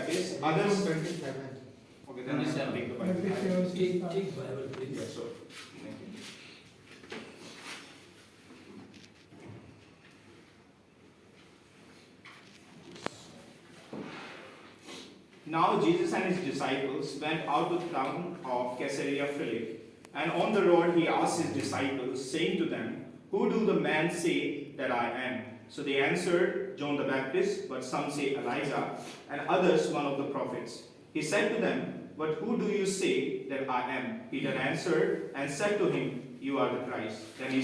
Baptist. Others. 27. Okay, then I have to take the Bible. Take Bible, please. Yeah, sure. Thank you. Now Jesus and his disciples went out to the town of Caesarea Philippi, and on the road he asked his disciples, saying to them, "Who do the men say that I am?" So they answered, "John the Baptist, but some say Elijah, and others one of the prophets." He said to them, "But who do you say that I am?" Peter answered and said to him, "You are the Christ." Then he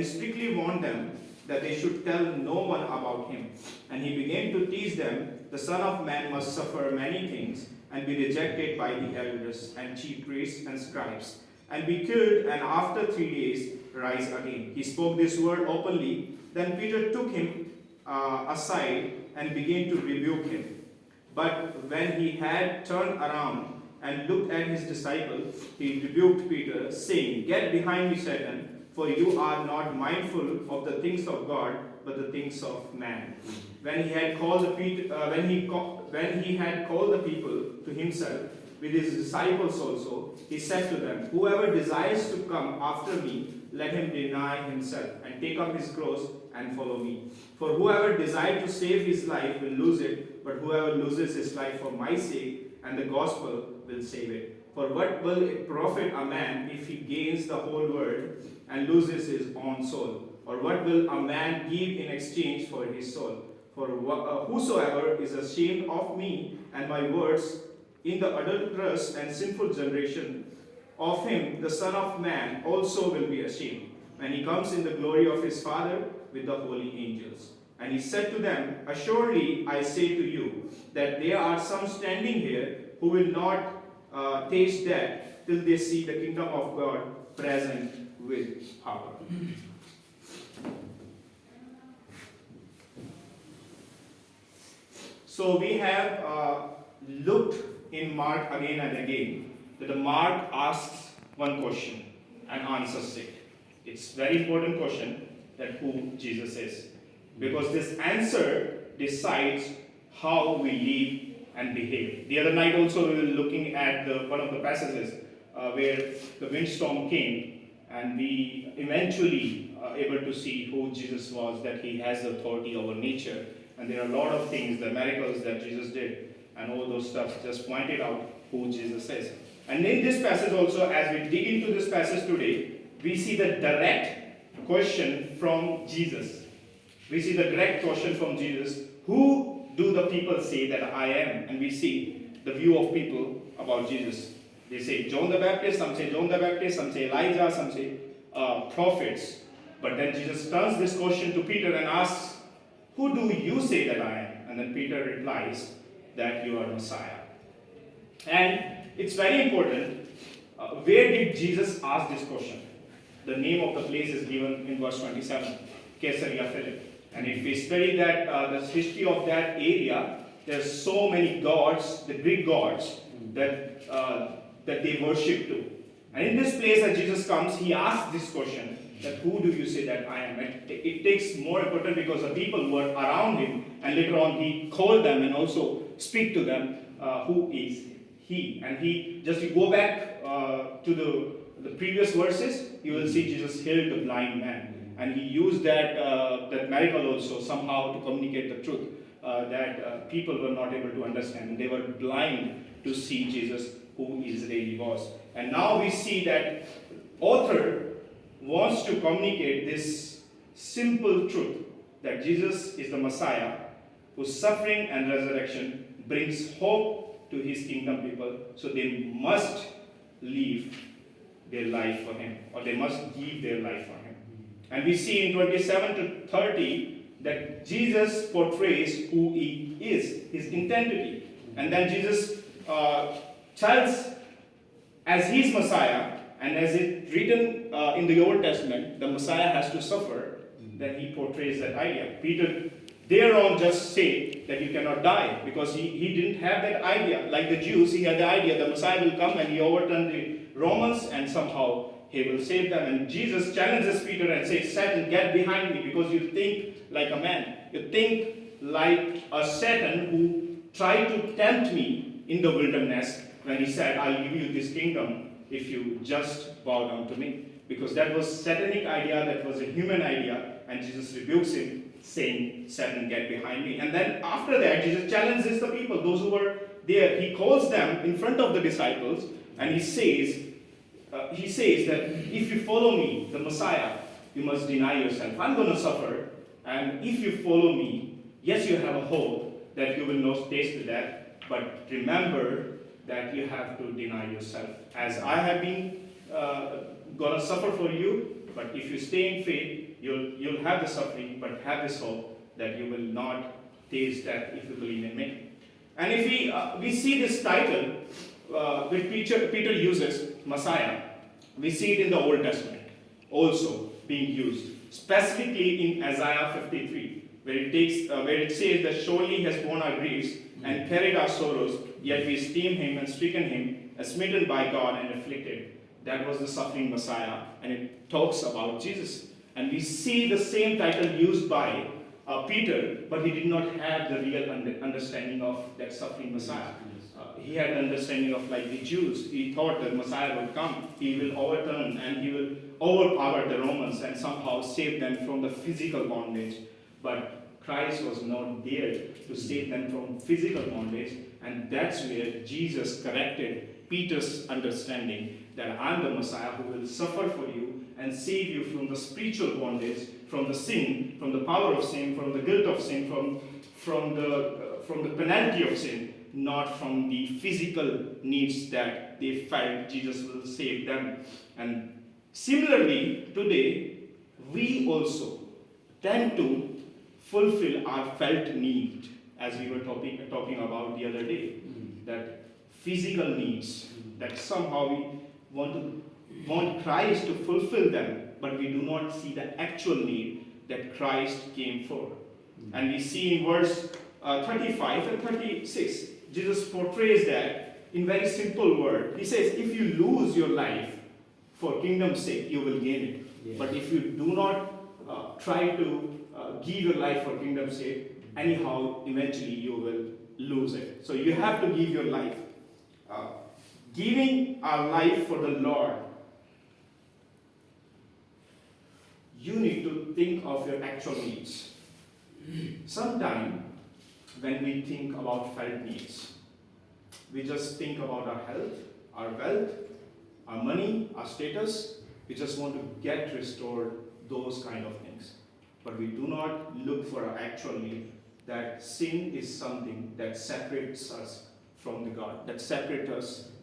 strictly warned them that they should tell no one about him. And he began to teach them, "The Son of Man must suffer many things, and be rejected by the elders and chief priests and scribes, and be killed, and after 3 days rise again." He spoke this word openly. Then Peter took him aside and began to rebuke him. But when he had turned around and looked at his disciples, he rebuked Peter, saying, "Get behind me, Satan, for you are not mindful of the things of God, but the things of man." When he had called the people to himself with his disciples also, he said to them, "Whoever desires to come after me, let him deny himself and take up his cross and follow me. For whoever desires to save his life will lose it, but whoever loses his life for my sake and the gospel will save it. For what will it profit a man if he gains the whole world and loses his own soul? Or what will a man give in exchange for his soul? For whosoever is ashamed of me and my words in the adulterous and sinful generation, of him the Son of Man also will be ashamed, when he comes in the glory of his Father with the holy angels." And he said to them, "Assuredly I say to you, that there are some standing here who will not taste death till they see the kingdom of God present with power." So we have looked in Mark again and again that the Mark asks one question and answers it. It's very important question that who Jesus is, because this answer decides how we live and behave. The other night also we were looking at one of the passages where the windstorm came, and we eventually able to see who Jesus was, that he has authority over nature. And there are a lot of things, the miracles that Jesus did, and all those stuff just pointed out who Jesus is. And in this passage also, as we dig into this passage today, we see the direct question from Jesus. We see the direct question from Jesus, "Who do the people say that I am?" And we see the view of people about Jesus. They say John the Baptist, some say John the Baptist, some say Elijah, some say prophets. But then Jesus turns this question to Peter and asks, "Who do you say that I am?" And then Peter replies that you are Messiah. And it's very important, where did Jesus ask this question? The name of the place is given in verse 27, Caesarea Philippi. And if we study that, the history of that area, there's so many gods, the Greek gods, that they worship to. And in this place that Jesus comes, he asks this question, that who do you say that I am? It takes more important because the people were around him, and later on he called them and also speak to them, who is he? And he, just you go back to the previous verses, you will see Jesus healed the blind man. And he used that miracle also somehow to communicate the truth that people were not able to understand. They were blind to see Jesus who he really was. And now we see that author wants to communicate this simple truth, that Jesus is the Messiah, whose suffering and resurrection brings hope to his kingdom people. So they must live their life for him, or they must give their life for him. And we see in 27 to 30 that Jesus portrays who he is, his identity. And then Jesus tells, as his Messiah, and as it written in the Old Testament, the Messiah has to suffer, then he portrays that idea. Peter thereon just say that you cannot die, because he didn't have that idea. Like the Jews, he had the idea the Messiah will come and he overturn the Romans and somehow he will save them. And Jesus challenges Peter and says, "Satan, get behind me, because you think like a man. You think like a Satan who tried to tempt me in the wilderness when he said, I'll give you this kingdom if you just bow down to me. Because that was satanic idea, that was a human idea, and Jesus rebukes him, saying, Satan, get behind me. And then after that, Jesus challenges the people, those who were there. He calls them in front of the disciples, and he says that if you follow me, the Messiah, you must deny yourself. I'm going to suffer, and if you follow me, yes, you have a hope that you will not taste death, but remember that you have to deny yourself. As I have been going to suffer for you, but if you stay in faith, you'll have the suffering, but have this hope that you will not taste death if you believe in me. And if we see this title, which Peter uses, Messiah, we see it in the Old Testament also being used, specifically in Isaiah 53, where it says that surely he has borne our griefs and carried our sorrows, yet we esteem him and stricken him, as smitten by God and afflicted. That was the suffering Messiah, and it talks about Jesus. And we see the same title used by Peter, but he did not have the real understanding of that suffering Messiah. He had an understanding of like the Jews. He thought that Messiah would come, he will overturn and he will overpower the Romans and somehow save them from the physical bondage. But Christ was not there to save them from physical bondage, and that's where Jesus corrected Peter's understanding that I'm the Messiah who will suffer for you and save you from the spiritual bondage, from the sin, from the power of sin, from the guilt of sin, from the penalty of sin, not from the physical needs that they felt Jesus will save them. And similarly, today, we also tend to fulfill our felt need, as we were talking about the other day, that physical needs, that somehow we want Christ to fulfill them, but we do not see the actual need that Christ came for. And we see in verse 35 and 36, Jesus portrays that in very simple word. He says, if you lose your life for kingdom's sake, you will gain it. Yes. But if you do not try to give your life for kingdom's sake, anyhow, eventually you will lose it. So you have to give your life. Giving our life for the Lord, you need to think of your actual needs. Sometimes, when we think about felt needs, we just think about our health, our wealth, our money, our status. We just want to get restored, those kind of things. But we do not look for our actual need. That sin is something that separates us from the God, that separates us